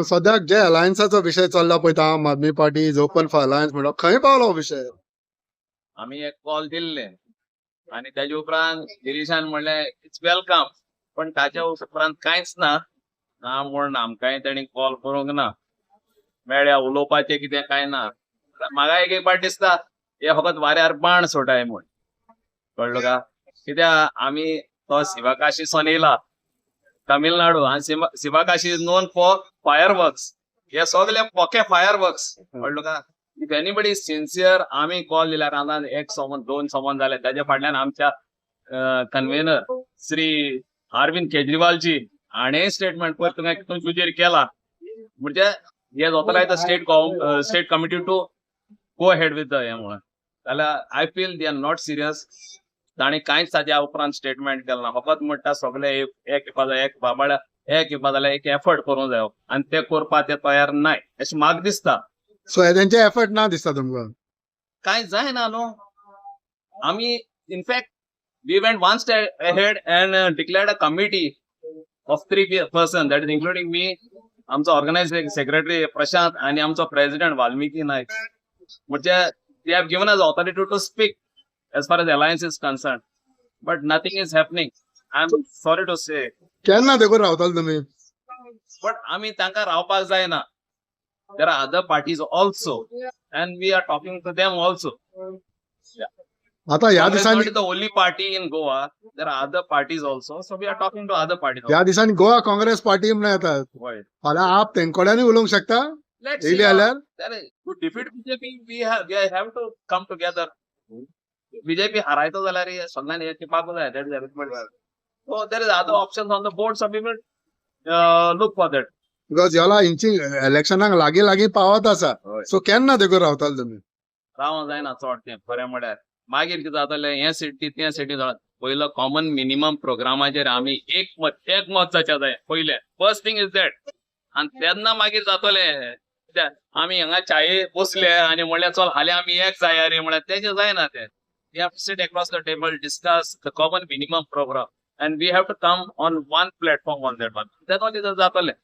सद्याक जे अलायन्साचो विषय चल्ला पळय तो आम आदमी पार्टी ओपन फॉर अलायन्स म्हणून खंय पावलो हो विषय? आम्ही एक कॉल दिल्ले आणि त्याच्या उपरांत गिरीशान म्हणले इट्स वेलकम, पण ताच्या उपरांत कांयच ना म्हण आमकांय तेणी कॉल करूंक ना, मेळ्या उलोवपाचें कितें काय ना. म्हाका एक पाट दिसता हे फकत वाऱ्यार बाण सोटाय म्हण, कळलो का? कित्याक आमी तो शिवाकाशी सोन येयला तामिळनाडू आणि Sivakasi is known for fireworks. हे सगळे पोके फायर वर्क्स, कळलो का? इफ एनीबडी सिन्सियर आम्ही कॉल दिल्यार आतां एक समन दोन समन जाले ताच्या फाटल्यान आमच्या कन्व्हेनर श्री अरविंद केजरीवालजी हाणें स्टेटमेंट पयर तुजेर केला, म्हणजे हे जाता state committee to go head with हे म्हणून. जाल्यार I feel they are not serious. ताणी कांयच ताच्या उपरांत स्टेटमेंट केलें ना, फकत म्हणटा सगळे एक बाबाड्या एक जाल्यार एक एफर्ट करूंक जायो आनी ते करपाक ते तयार नाय अशें म्हाका दिसता. सो तेंचे एफर्ट ना दिसता तुमकां? काय जायना न्हू. आमी in fact we went one step ahead and declared a committee of 3 person that is including me, आमचो ऑर्गनायझिंग सेक्रेटरी प्रशांत आणि आमचो प्रेसिडेंट वाल्मिकी नायक. म्हणजे they have given us authority to speak as far as alliance is concern, but nothing is happening. I am sorry to say. केन्ना देखून रावताले तुमी? But आमी तांकां रावपाक जायना. There are other parties also, and we are talking to them also. आता ह्या Congress is दिसांनी not the only party in Goa. There are other parties also, so we are talking to other parties. ह्या दिसांनी Goa Congress party म्हणून येतात. Right. फाल्यां आप तेंकोड्यांनी उलोवंक शकता Let's see. येयली जाल्यार? To defeat BJP, we have to come together. BJP हरायतो जाल्यार सगळ्यांनी एकपाक जाय. That is everybody. So there is other options on the board. So we will look for that. Because ह्याला इंची इलेक्शनाक लागीं पावत आसा. होय. सो केन्ना देखून रावताले तुमी? रावंक जायना चड तें खरें म्हळ्यार. मागीर कितें जातलें हे सिटी ते सिटी पयलो कॉमन मिनिमम प्रोग्रामाचेर आमी एक मत जावचे जाय पयलें. First thing is that. आनी तेन्ना मागीर जातलें. आमी हांगा चाये बसले आनी म्हणलें चल हाल्या आमी एक जाया रे म्हळ्यार तेजें जायना तें. We have to sit across the table, discuss the common minimum programme, and we have to come on one platform on that one. तें जातलें.